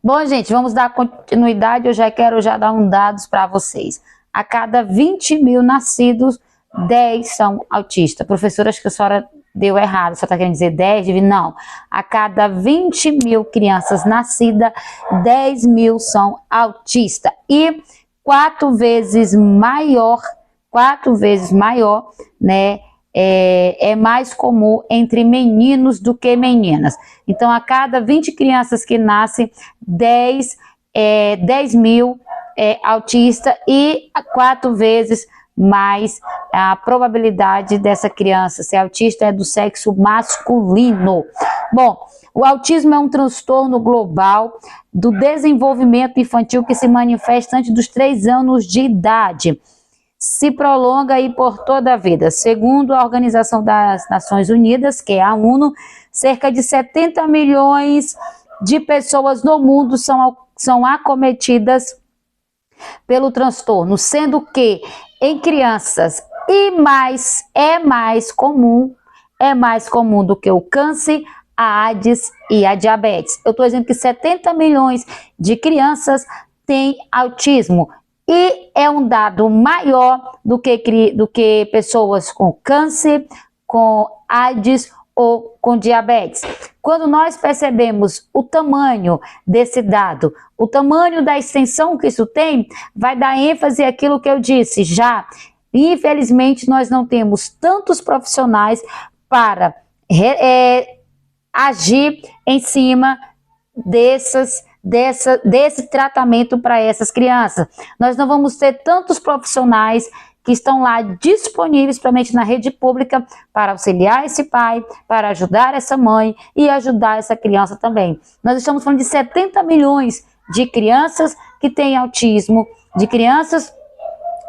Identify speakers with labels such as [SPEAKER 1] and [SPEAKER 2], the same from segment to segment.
[SPEAKER 1] Bom, gente, vamos dar continuidade. Eu já quero dar dados para vocês. A cada 20 mil nascidos, 10 são autistas. Professora, acho que a senhora deu errado. Só está querendo dizer 10? Não. A cada 20 mil crianças nascidas, 10 mil são autistas. E 4 vezes maior, né? É mais comum entre meninos do que meninas. Então, a cada 20 crianças que nascem, 10 mil autista e 4 vezes mais a probabilidade dessa criança ser autista é do sexo masculino. Bom, o autismo é um transtorno global do desenvolvimento infantil que se manifesta antes dos 3 anos de idade. Se prolonga aí por toda a vida. Segundo a Organização das Nações Unidas, que é a ONU, cerca de 70 milhões de pessoas no mundo são acometidas pelo transtorno, sendo que em crianças é mais comum do que o câncer, a AIDS e a diabetes. Eu estou dizendo que 70 milhões de crianças têm autismo. E é um dado maior do que pessoas com câncer, com AIDS ou com diabetes. Quando nós percebemos o tamanho desse dado, o tamanho da extensão que isso tem, vai dar ênfase àquilo que eu disse já. Infelizmente, nós não temos tantos profissionais para agir em cima desse tratamento para essas crianças. Nós não vamos ter tantos profissionais que estão lá disponíveis, principalmente na rede pública, para auxiliar esse pai, para ajudar essa mãe e ajudar essa criança também. Nós estamos falando de 70 milhões de crianças que têm autismo, de crianças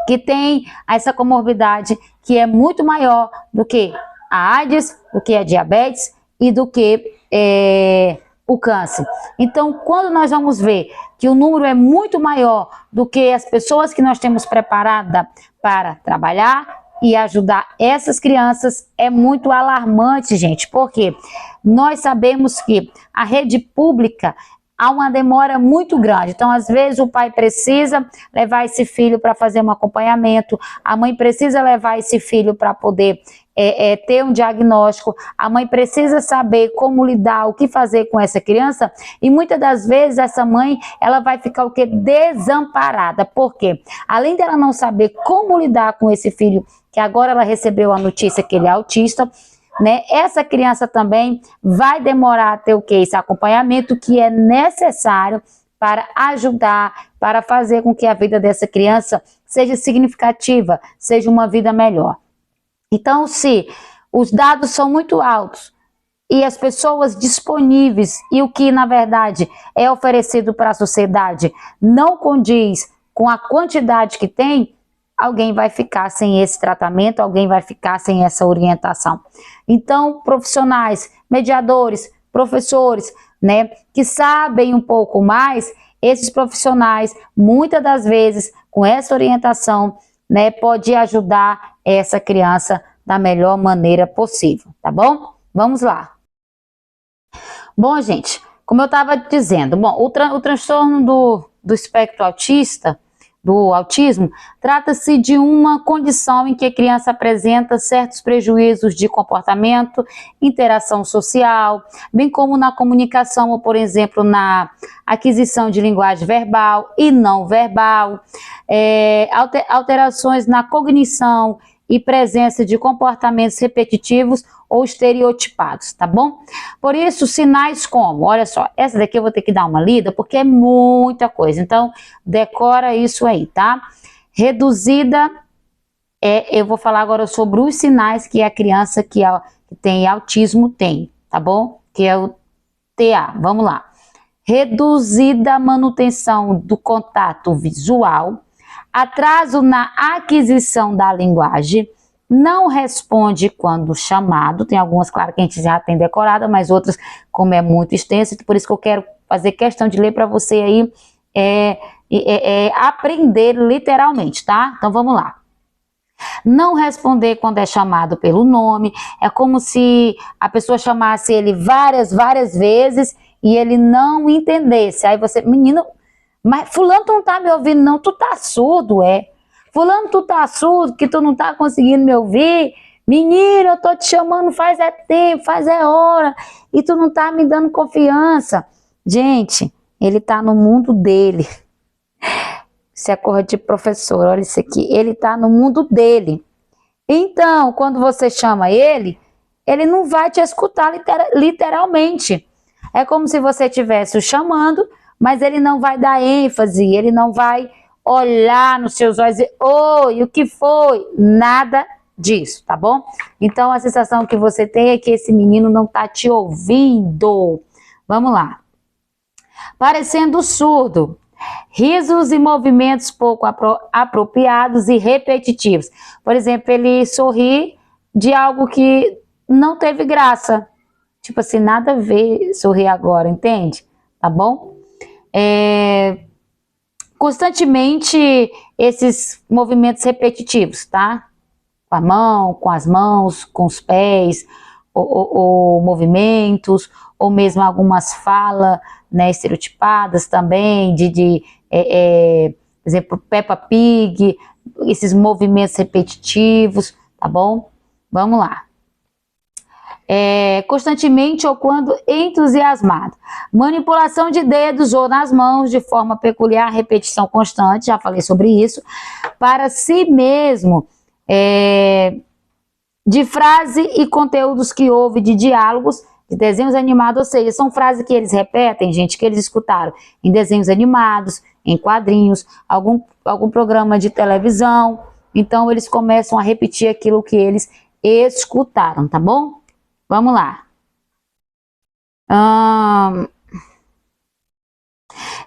[SPEAKER 1] que têm essa comorbidade que é muito maior do que a AIDS, do que a diabetes e do que o câncer. Então, quando nós vamos ver que o número é muito maior do que as pessoas que nós temos preparada para trabalhar e ajudar essas crianças, é muito alarmante, gente, porque nós sabemos que a rede pública há uma demora muito grande. Então, às vezes, o pai precisa levar esse filho para fazer um acompanhamento, a mãe precisa levar esse filho para poder ter um diagnóstico, a mãe precisa saber como lidar, o que fazer com essa criança, e muitas das vezes essa mãe, ela vai ficar o quê? Desamparada. Por quê? Além dela não saber como lidar com esse filho, que agora ela recebeu a notícia que ele é autista, né? Essa criança também vai demorar a ter o quê? Esse acompanhamento que é necessário para ajudar, para fazer com que a vida dessa criança seja significativa, seja uma vida melhor. Então, se os dados são muito altos e as pessoas disponíveis e o que, na verdade, é oferecido para a sociedade não condiz com a quantidade que tem, alguém vai ficar sem esse tratamento, alguém vai ficar sem essa orientação. Então, profissionais, mediadores, professores, né, que sabem um pouco mais, esses profissionais, muitas das vezes, com essa orientação, né, pode ajudar essa criança da melhor maneira possível, tá bom? Vamos lá. Bom, gente, como eu estava dizendo, bom, o transtorno do espectro autista, do autismo, trata-se de uma condição em que a criança apresenta certos prejuízos de comportamento, interação social, bem como na comunicação, ou por exemplo, na aquisição de linguagem verbal e não verbal, alterações na cognição e presença de comportamentos repetitivos ou estereotipados, tá bom? Por isso, sinais como, olha só, essa daqui eu vou ter que dar uma lida, porque é muita coisa, então decora isso aí, tá? Reduzida, eu vou falar agora sobre os sinais que a criança que tem autismo tem, tá bom? Que é o TA, vamos lá. Reduzida manutenção do contato visual, atraso na aquisição da linguagem, não responde quando chamado, tem algumas, claro, que a gente já tem decorada, mas outras, como é muito extenso, por isso que eu quero fazer questão de ler para você aí, aprender literalmente, tá? Então vamos lá. Não responder quando é chamado pelo nome, é como se a pessoa chamasse ele várias vezes e ele não entendesse. Aí você, menino, mas fulano, tu não tá me ouvindo não, tu tá surdo, é? Fulano, tu tá surdo, que tu não tá conseguindo me ouvir? Menino, eu tô te chamando faz é tempo, faz é hora, e tu não tá me dando confiança. Gente, ele tá no mundo dele. Isso é coisa de professor, olha isso aqui. Ele tá no mundo dele. Então, quando você chama ele, ele não vai te escutar literalmente. É como se você estivesse o chamando, mas ele não vai dar ênfase, ele não vai olhar nos seus olhos e dizer, oi, o que foi? Nada disso, tá bom? Então, a sensação que você tem é que esse menino não tá te ouvindo. Vamos lá. Parecendo surdo. Risos e movimentos pouco apropriados e repetitivos. Por exemplo, ele sorri de algo que não teve graça. Tipo assim, nada a ver sorrir agora, entende? Tá bom? Constantemente esses movimentos repetitivos, tá? Com a mão, com as mãos, com os pés, ou movimentos, ou mesmo algumas falas, né, estereotipadas também, por exemplo, Peppa Pig, esses movimentos repetitivos, tá bom? Vamos lá. Constantemente ou quando entusiasmado. Manipulação de dedos ou nas mãos de forma peculiar, repetição constante, já falei sobre isso, para si mesmo, de frase e conteúdos que houve de diálogos, de desenhos animados, ou seja, são frases que eles repetem, gente, que eles escutaram em desenhos animados, em quadrinhos, algum programa de televisão. Então, eles começam a repetir aquilo que eles escutaram, tá bom? Vamos lá.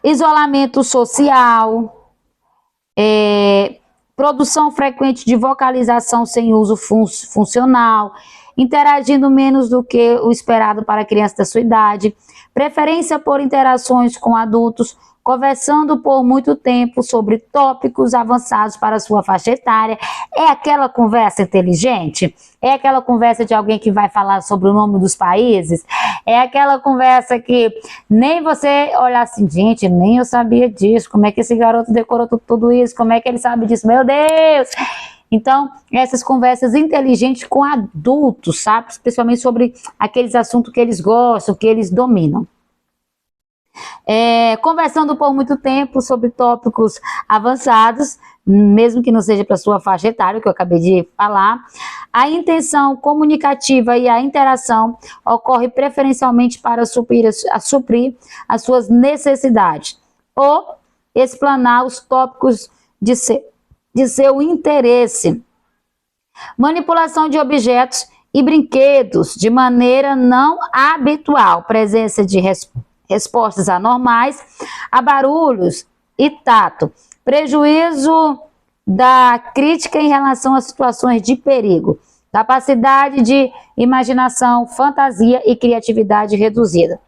[SPEAKER 1] Isolamento social, produção frequente de vocalização sem uso funcional, interagindo menos do que o esperado para crianças da sua idade, preferência por interações com adultos, conversando por muito tempo sobre tópicos avançados para a sua faixa etária. É aquela conversa inteligente? É aquela conversa de alguém que vai falar sobre o nome dos países? É aquela conversa que nem você olha assim, gente, nem eu sabia disso, como é que esse garoto decorou tudo isso, como é que ele sabe disso, meu Deus! Então, essas conversas inteligentes com adultos, sabe? Especialmente sobre aqueles assuntos que eles gostam, que eles dominam. Conversando por muito tempo sobre tópicos avançados, mesmo que não seja para sua faixa etária, que eu acabei de falar. A intenção comunicativa e a interação ocorre preferencialmente para suprir as suas necessidades ou explanar os tópicos de seu interesse. Manipulação de objetos e brinquedos de maneira não habitual, presença de respostas anormais a barulhos e tato, prejuízo da crítica em relação a situações de perigo, capacidade de imaginação, fantasia e criatividade reduzida.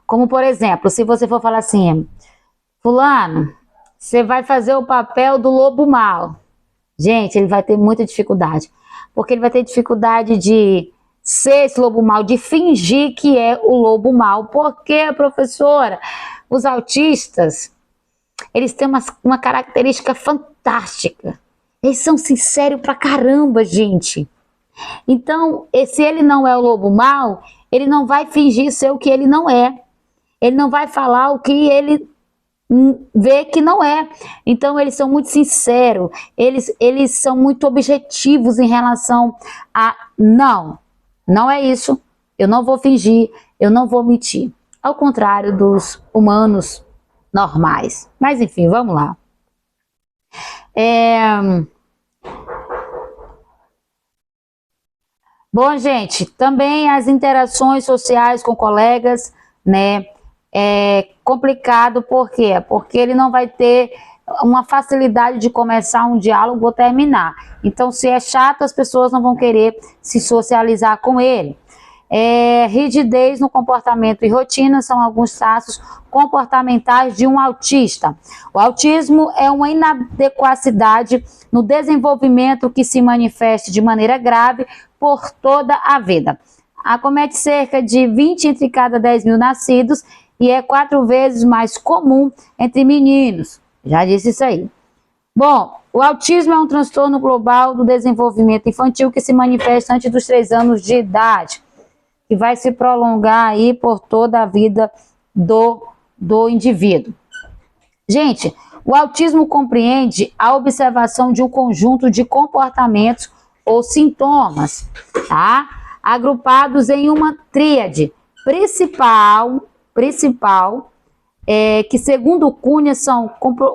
[SPEAKER 1] Como, por exemplo, se você for falar assim, fulano, você vai fazer o papel do lobo mau. Gente, ele vai ter muita dificuldade, porque ele vai ter dificuldade de ser esse lobo mau, de fingir que é o lobo mau. Porque, professora, os autistas, eles têm uma característica fantástica. Eles são sinceros pra caramba, gente. Então, se ele não é o lobo mau, ele não vai fingir ser o que ele não é. Ele não vai falar o que ele vê que não é. Então, eles são muito sinceros. Eles são muito objetivos em relação a não é isso, eu não vou fingir, eu não vou mentir. Ao contrário dos humanos normais. Mas enfim, vamos lá. Bom, gente, também as interações sociais com colegas, né? É complicado, por quê? Porque ele não vai ter uma facilidade de começar um diálogo ou terminar. Então, se é chato, as pessoas não vão querer se socializar com ele. Rigidez no comportamento e rotina são alguns traços comportamentais de um autista. O autismo é uma inadequacidade no desenvolvimento que se manifesta de maneira grave por toda a vida. acomete cerca de 20 entre cada 10 mil nascidos e é 4 vezes mais comum entre meninos. Já disse isso aí. Bom, o autismo é um transtorno global do desenvolvimento infantil que se manifesta antes dos 3 anos de idade, que vai se prolongar aí por toda a vida do indivíduo. Gente, o autismo compreende a observação de um conjunto de comportamentos ou sintomas, tá? Agrupados em uma tríade principal, que segundo Cunha são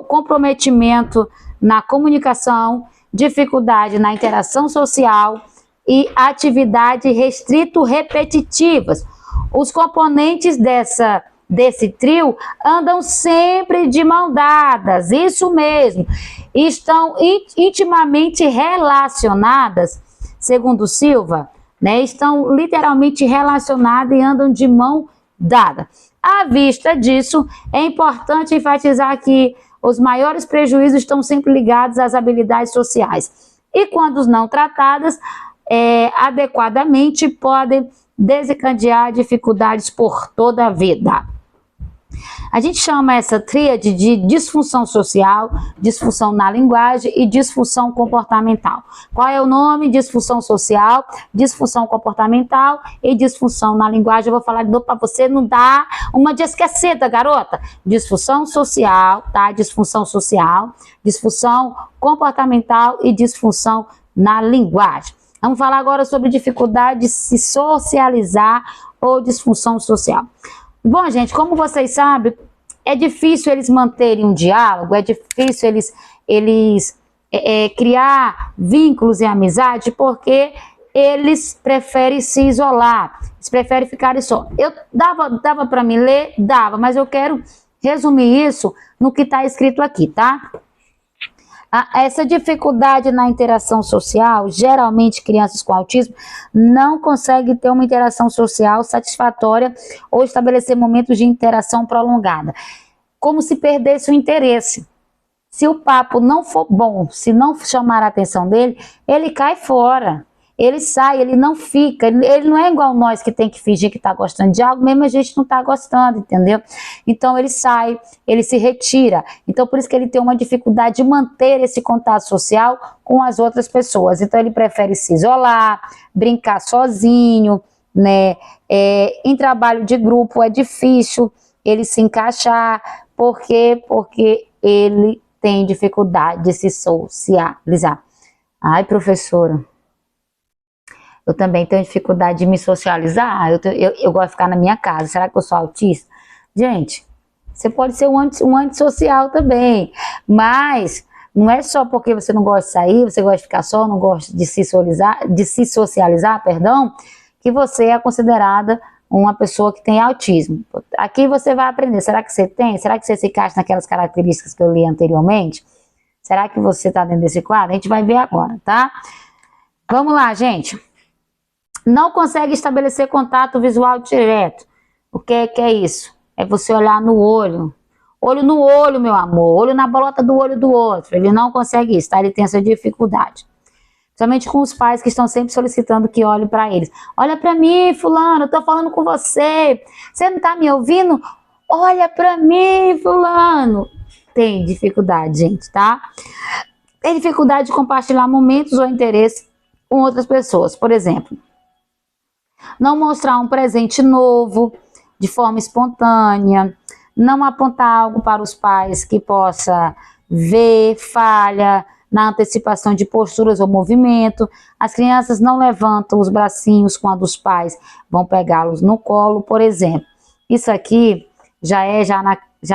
[SPEAKER 1] comprometimento na comunicação, dificuldade na interação social e atividade restrito repetitivas. Os componentes desse trio andam sempre de mão dadas, isso mesmo, estão intimamente relacionadas, segundo Silva, né, estão literalmente relacionadas e andam de mão dada. À vista disso, é importante enfatizar que os maiores prejuízos estão sempre ligados às habilidades sociais e, quando não tratadas adequadamente, podem desencadear dificuldades por toda a vida. A gente chama essa tríade de disfunção social, disfunção na linguagem e disfunção comportamental. Qual é o nome? Disfunção social, disfunção comportamental e disfunção na linguagem. Eu vou falar de novo para você não dar uma de esquecida, garota. Disfunção social, tá? Disfunção social, disfunção comportamental e disfunção na linguagem. Vamos falar agora sobre dificuldade de se socializar ou disfunção social. Bom, gente, como vocês sabem, é difícil eles manterem um diálogo, é difícil eles criar vínculos e amizade, porque eles preferem se isolar, eles preferem ficar só. Dava para me ler? Dava, mas eu quero resumir isso no que está escrito aqui, tá? Essa dificuldade na interação social, geralmente crianças com autismo não conseguem ter uma interação social satisfatória ou estabelecer momentos de interação prolongada, como se perdesse o interesse. Se o papo não for bom, se não chamar a atenção dele, ele cai fora. Ele sai, ele não fica, ele não é igual nós que tem que fingir que está gostando de algo, mesmo a gente não está gostando, entendeu? Então ele sai, ele se retira. Então por isso que ele tem uma dificuldade de manter esse contato social com as outras pessoas. Então ele prefere se isolar, brincar sozinho, né? Em trabalho de grupo é difícil ele se encaixar. Por quê? Porque ele tem dificuldade de se socializar. Ai, professora, eu também tenho dificuldade de me socializar, eu gosto de ficar na minha casa, será que eu sou autista? Gente, você pode ser um antissocial também, mas não é só porque você não gosta de sair, você gosta de ficar só, não gosta de se socializar, perdão, que você é considerada uma pessoa que tem autismo. Aqui você vai aprender, será que você tem? Será que você se encaixa naquelas características que eu li anteriormente? Será que você está dentro desse quadro? A gente vai ver agora, tá? Vamos lá, gente. Não consegue estabelecer contato visual direto. O que é isso? É você olhar no olho. Olho no olho, meu amor. Olho na bolota do olho do outro. Ele não consegue isso, tá? Ele tem essa dificuldade. Principalmente com os pais que estão sempre solicitando que olhe para eles. Olha para mim, fulano, eu tô falando com você. Você não tá me ouvindo? Olha para mim, fulano. Tem dificuldade, gente, tá? Tem dificuldade de compartilhar momentos ou interesse com outras pessoas. Por exemplo, não mostrar um presente novo de forma espontânea, não apontar algo para os pais que possa ver, falha na antecipação de posturas ou movimento. As crianças não levantam os bracinhos quando os pais vão pegá-los no colo, por exemplo. Isso aqui já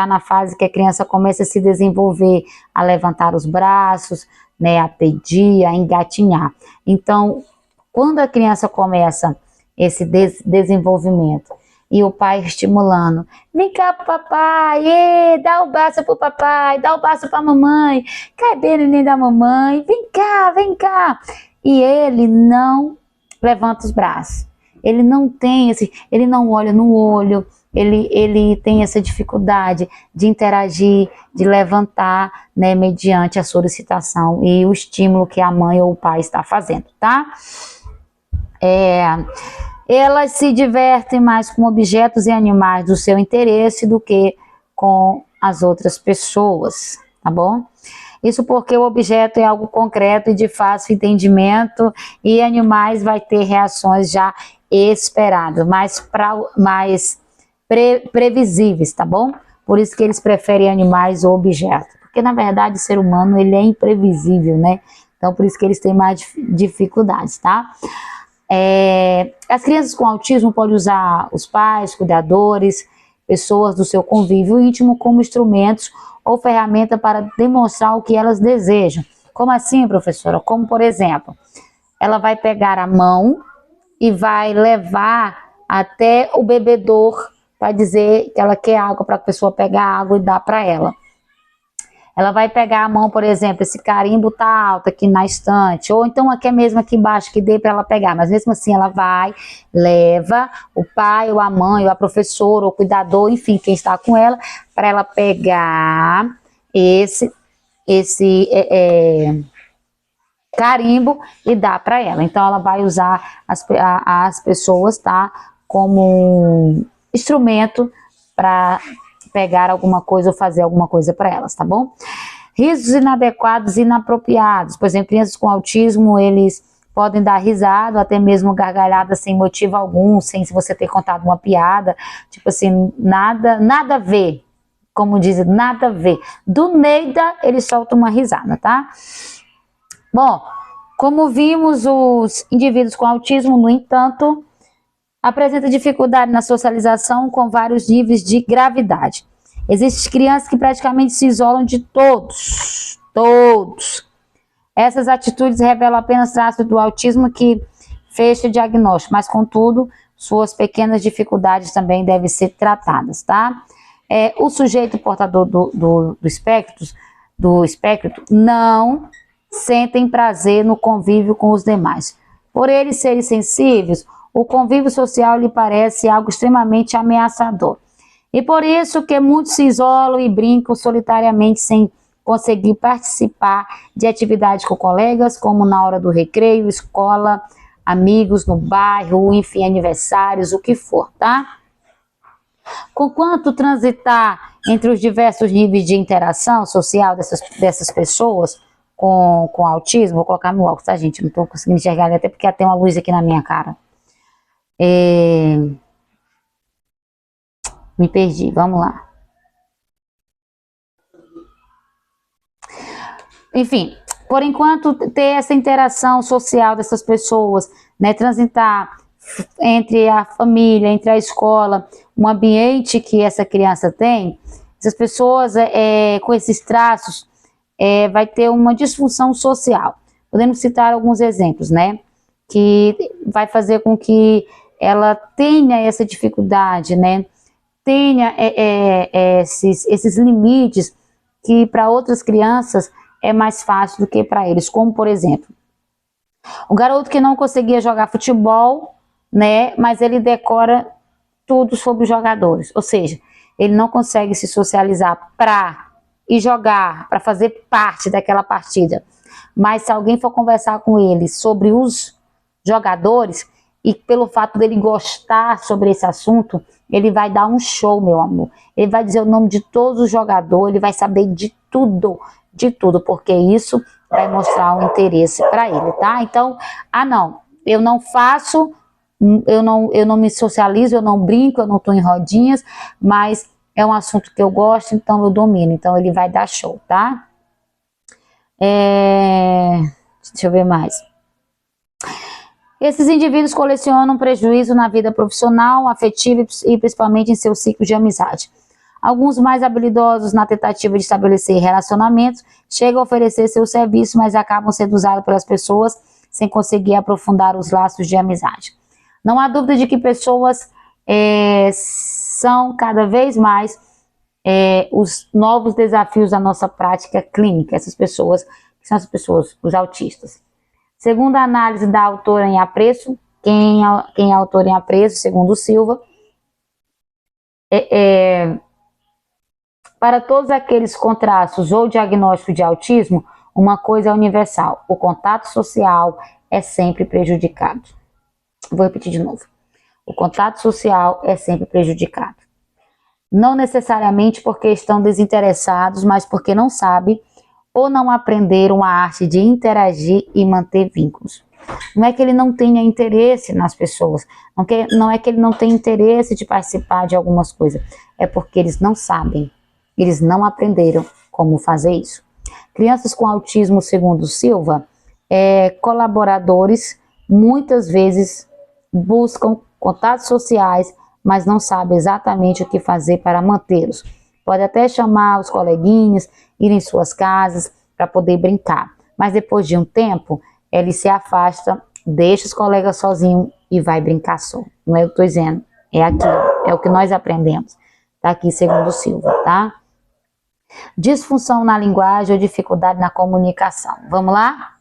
[SPEAKER 1] na fase que a criança começa a se desenvolver, a levantar os braços, né, a pedir, a engatinhar. Então, quando a criança começa esse desenvolvimento e o pai estimulando, vem cá pro papai, dá o braço pro papai, dá o braço pra mamãe, cadê o neném da mamãe, vem cá, e ele não levanta os braços, ele não tem ele não olha no olho, ele tem essa dificuldade de interagir, de levantar, né, mediante a solicitação e o estímulo que a mãe ou o pai está fazendo, tá? Elas se divertem mais com objetos e animais do seu interesse do que com as outras pessoas, tá bom? Isso porque o objeto é algo concreto e de fácil entendimento, e animais vai ter reações já esperadas, mais previsíveis, tá bom? Por isso que eles preferem animais ou objetos, porque na verdade o ser humano ele é imprevisível, né? Então por isso que eles têm mais dificuldades, tá? As crianças com autismo podem usar os pais, cuidadores, pessoas do seu convívio íntimo como instrumentos ou ferramenta para demonstrar o que elas desejam. Como assim, professora? Como, por exemplo, ela vai pegar a mão e vai levar até o bebedouro para dizer que ela quer água, para a pessoa pegar água e dar para ela. Ela vai pegar a mão, por exemplo, esse carimbo tá alto aqui na estante, ou então aqui mesmo aqui embaixo que dê para ela pegar, mas mesmo assim ela vai, leva o pai, ou a mãe, ou a professora, ou o cuidador, enfim, quem está com ela, para ela pegar esse carimbo e dar para ela. Então ela vai usar as pessoas, tá, como instrumento para pegar alguma coisa ou fazer alguma coisa para elas, tá bom? Risos inadequados e inapropriados. Por exemplo, crianças com autismo, eles podem dar risada, ou até mesmo gargalhada sem motivo algum, sem você ter contado uma piada, tipo assim, nada a ver, como dizem, nada a ver. Do nada, ele solta uma risada, tá? Bom, como vimos, os indivíduos com autismo, no entanto, apresenta dificuldade na socialização com vários níveis de gravidade. Existem crianças que praticamente se isolam de todos. Essas atitudes revelam apenas traços do autismo que fecha o diagnóstico, mas contudo, suas pequenas dificuldades também devem ser tratadas, tá? O sujeito portador do espectro não sentem prazer no convívio com os demais. Por eles serem sensíveis, o convívio social lhe parece algo extremamente ameaçador. E por isso que muitos se isolam e brincam solitariamente sem conseguir participar de atividades com colegas, como na hora do recreio, escola, amigos no bairro, enfim, aniversários, o que for, tá? Conquanto transitar entre os diversos níveis de interação social dessas pessoas com autismo, vou colocar meu óculos, tá, gente? Não tô conseguindo enxergar, até porque tem uma luz aqui na minha cara. Me perdi, vamos lá. Enfim, por enquanto, ter essa interação social dessas pessoas, né, transitar entre a família, entre a escola, um ambiente que essa criança tem, essas pessoas com esses traços, vai ter uma disfunção social. Podemos citar alguns exemplos, né, que vai fazer com que ela tenha essa dificuldade, né, tenha esses limites que para outras crianças é mais fácil do que para eles, como por exemplo, o garoto que não conseguia jogar futebol, né, mas ele decora tudo sobre os jogadores, ou seja, ele não consegue se socializar para ir jogar, para fazer parte daquela partida, mas se alguém for conversar com ele sobre os jogadores, e pelo fato dele gostar sobre esse assunto, ele vai dar um show, meu amor. Ele vai dizer o nome de todos os jogadores, ele vai saber de tudo, porque isso vai mostrar um interesse para ele, tá? Então, não, eu não faço, eu não me socializo, eu não brinco, eu não tô em rodinhas, mas é um assunto que eu gosto, então eu domino. Então, ele vai dar show, tá? Deixa eu ver mais. Esses indivíduos colecionam prejuízo na vida profissional, afetiva e principalmente em seu ciclo de amizade. Alguns mais habilidosos na tentativa de estabelecer relacionamentos chegam a oferecer seu serviço, mas acabam sendo usados pelas pessoas sem conseguir aprofundar os laços de amizade. Não há dúvida de que pessoas são cada vez mais os novos desafios da nossa prática clínica. Essas pessoas, que são as pessoas, os autistas. Segundo a análise da autora em apreço, quem é autor em apreço, segundo Silva, para todos aqueles com traços ou diagnóstico de autismo, uma coisa é universal: o contato social é sempre prejudicado. Vou repetir de novo. O contato social é sempre prejudicado. Não necessariamente porque estão desinteressados, mas porque não sabem ou não aprenderam a arte de interagir e manter vínculos. Não é que ele não tenha interesse nas pessoas, não é que ele não tenha interesse de participar de algumas coisas, é porque eles não sabem, eles não aprenderam como fazer isso. Crianças com autismo, segundo Silva, colaboradores muitas vezes buscam contatos sociais, mas não sabem exatamente o que fazer para mantê-los. Pode até chamar os coleguinhas, ir em suas casas para poder brincar, mas depois de um tempo, ele se afasta, deixa os colegas sozinhos e vai brincar só. Não é o que eu estou dizendo, é aquilo, é o que nós aprendemos. Está aqui segundo Silva, tá? Disfunção na linguagem ou dificuldade na comunicação. Vamos lá?